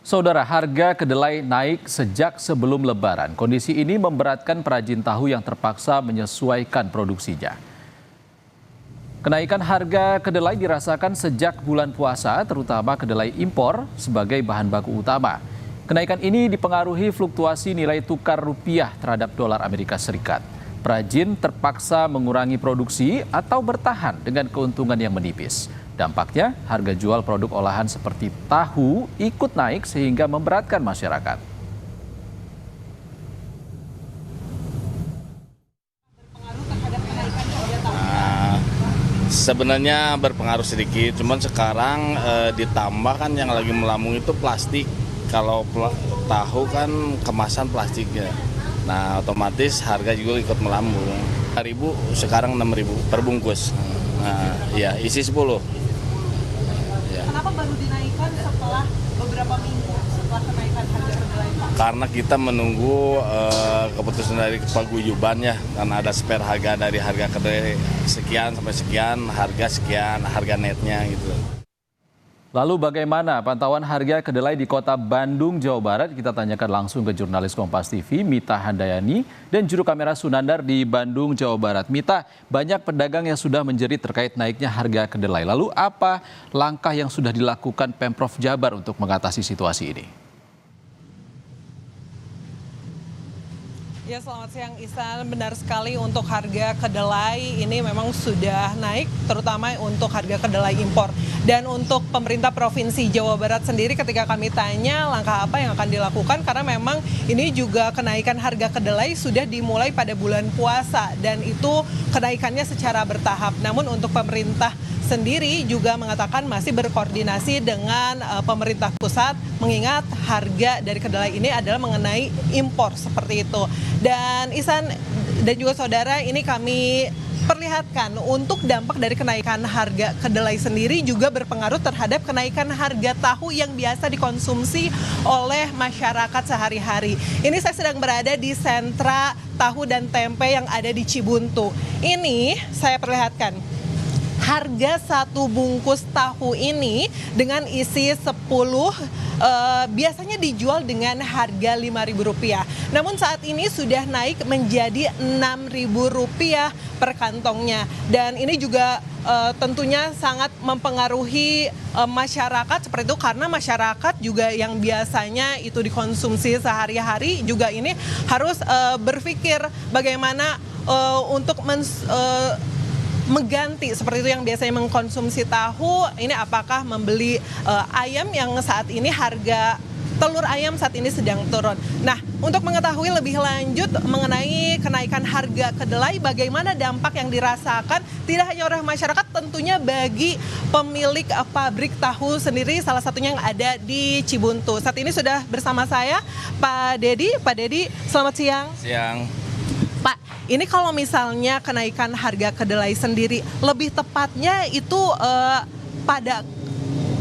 Saudara, harga kedelai naik sejak sebelum Lebaran. Kondisi ini memberatkan perajin tahu yang terpaksa menyesuaikan produksinya. Kenaikan harga kedelai dirasakan sejak bulan puasa, terutama kedelai impor sebagai bahan baku utama. Kenaikan ini dipengaruhi fluktuasi nilai tukar rupiah terhadap dolar Amerika Serikat. Perajin terpaksa mengurangi produksi atau bertahan dengan keuntungan yang menipis. Dampaknya, harga jual produk olahan seperti tahu ikut naik sehingga memberatkan masyarakat. Sebenarnya berpengaruh sedikit, cuman sekarang ditambah kan yang lagi melambung itu plastik. Kalau tahu kan kemasan plastiknya. Nah, otomatis harga juga ikut melambung. 5.000 sekarang 6.000 per bungkus. Nah, ya isi 10. Kenapa baru dinaikkan setelah beberapa minggu setelah kenaikan harga kedelai, Pak? Karena kita menunggu keputusan dari paguyuban ya, karena ada spare harga dari harga kedelai sekian sampai sekian, harga netnya gitu. Lalu bagaimana pantauan harga kedelai di kota Bandung, Jawa Barat? Kita tanyakan langsung ke jurnalis Kompas TV, Mita Handayani, dan juru kamera Sunandar di Bandung, Jawa Barat. Mita, banyak pedagang yang sudah menjerit terkait naiknya harga kedelai. Lalu apa langkah yang sudah dilakukan Pemprov Jabar untuk mengatasi situasi ini? Ya, selamat siang Ihsan. Benar sekali untuk harga kedelai ini memang sudah naik, terutama untuk harga kedelai impor. Dan untuk pemerintah Provinsi Jawa Barat sendiri ketika kami tanya langkah apa yang akan dilakukan, karena memang ini juga kenaikan harga kedelai sudah dimulai pada bulan puasa dan itu kenaikannya secara bertahap. Namun untuk pemerintah sendiri juga mengatakan masih berkoordinasi dengan pemerintah pusat mengingat harga dari kedelai ini adalah mengenai impor seperti itu. Dan Ihsan dan juga saudara, ini kami perlihatkan untuk dampak dari kenaikan harga kedelai sendiri juga berpengaruh terhadap kenaikan harga tahu yang biasa dikonsumsi oleh masyarakat sehari-hari. Ini saya sedang berada di sentra tahu dan tempe yang ada di Cibuntu. Ini saya perlihatkan. Harga satu bungkus tahu ini dengan isi 10 biasanya dijual dengan harga Rp5.000. Namun saat ini sudah naik menjadi Rp6.000 per kantongnya. Dan ini juga tentunya sangat mempengaruhi masyarakat seperti itu, karena masyarakat juga yang biasanya itu dikonsumsi sehari-hari juga ini harus berpikir bagaimana untuk mengganti seperti itu yang biasanya mengkonsumsi tahu, ini apakah membeli ayam yang saat ini harga telur ayam saat ini sedang turun. Nah, untuk mengetahui lebih lanjut mengenai kenaikan harga kedelai, bagaimana dampak yang dirasakan tidak hanya oleh masyarakat, tentunya bagi pemilik pabrik tahu sendiri, salah satunya yang ada di Cibuntu. Saat ini sudah bersama saya Pak Dedi. Pak Dedi, selamat siang. Siang. Pak, ini kalau misalnya kenaikan harga kedelai sendiri, lebih tepatnya itu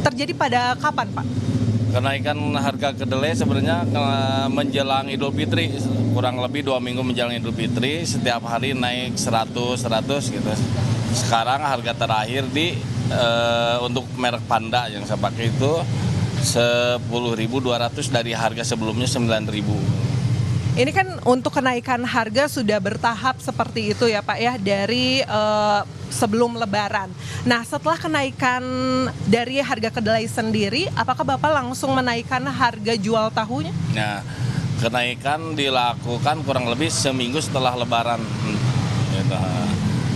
terjadi pada kapan, Pak? Kenaikan harga kedelai sebenarnya menjelang Idul Fitri, kurang lebih 2 minggu menjelang Idul Fitri, setiap hari naik 100 gitu. Sekarang harga terakhir untuk merek Panda yang saya pakai itu 10.200 dari harga sebelumnya 9.000. Ini kan untuk kenaikan harga sudah bertahap seperti itu ya Pak ya, dari sebelum Lebaran. Nah, setelah kenaikan dari harga kedelai sendiri, apakah Bapak langsung menaikkan harga jual tahunya? Nah, kenaikan dilakukan kurang lebih seminggu setelah Lebaran.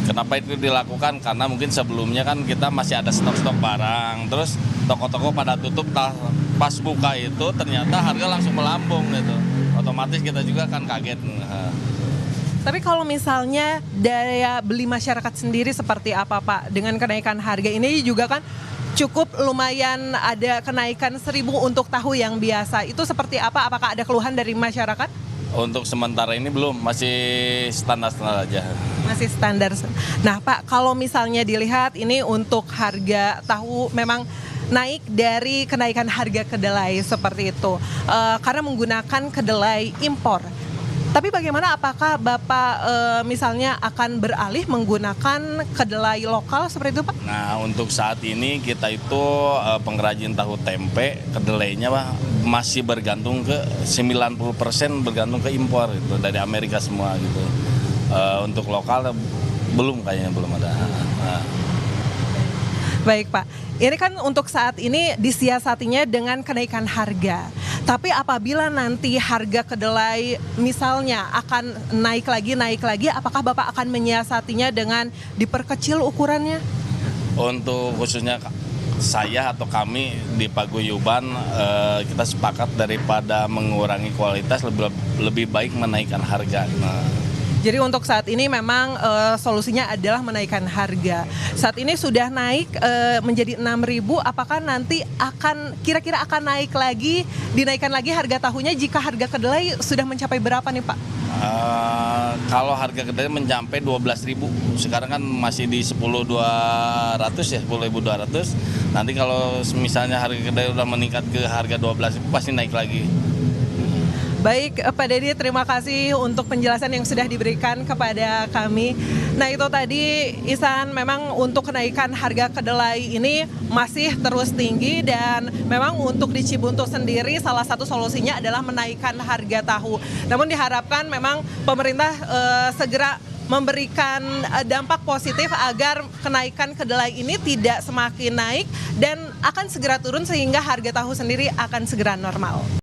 Kenapa itu dilakukan? Karena mungkin sebelumnya kan kita masih ada stok-stok barang, terus toko-toko pada tutup, pas buka itu ternyata harga langsung melambung gitu. Otomatis kita juga kan kaget. Tapi kalau misalnya daya beli masyarakat sendiri seperti apa Pak? Dengan kenaikan harga ini juga kan cukup lumayan ada kenaikan 1.000 untuk tahu yang biasa. Itu seperti apa? Apakah ada keluhan dari masyarakat? Untuk sementara ini belum, masih standar-standar aja. Masih standar. Nah Pak, kalau misalnya dilihat ini untuk harga tahu memang naik dari kenaikan harga kedelai seperti itu, karena menggunakan kedelai impor. Tapi bagaimana, apakah Bapak misalnya akan beralih menggunakan kedelai lokal seperti itu, Pak? Nah, untuk saat ini kita itu pengrajin tahu tempe, kedelainya Pak, masih bergantung ke 90% bergantung ke impor gitu, dari Amerika semua gitu. Untuk lokal belum, kayaknya belum ada. Nah. Baik Pak, ini kan untuk saat ini disiasatinya dengan kenaikan harga. Tapi apabila nanti harga kedelai misalnya akan naik lagi, apakah Bapak akan menyiasatinya dengan diperkecil ukurannya? Untuk khususnya saya atau kami di Paguyuban, kita sepakat daripada mengurangi kualitas lebih baik menaikkan harga. Nah. Jadi untuk saat ini memang solusinya adalah menaikkan harga. Saat ini sudah naik menjadi 6.000, apakah nanti kira-kira akan naik lagi, dinaikkan lagi harga tahunya jika harga kedelai sudah mencapai berapa nih Pak? Kalau harga kedelai mencapai 12.000, sekarang kan masih di 10.200 ya, 10.200. Nanti kalau misalnya harga kedelai udah meningkat ke harga 12.000 pasti naik lagi. Baik, Pak Dedi, terima kasih untuk penjelasan yang sudah diberikan kepada kami. Nah, itu tadi Ihsan, memang untuk kenaikan harga kedelai ini masih terus tinggi, dan memang untuk di Cibuntu sendiri salah satu solusinya adalah menaikkan harga tahu. Namun diharapkan memang pemerintah segera memberikan dampak positif agar kenaikan kedelai ini tidak semakin naik dan akan segera turun sehingga harga tahu sendiri akan segera normal.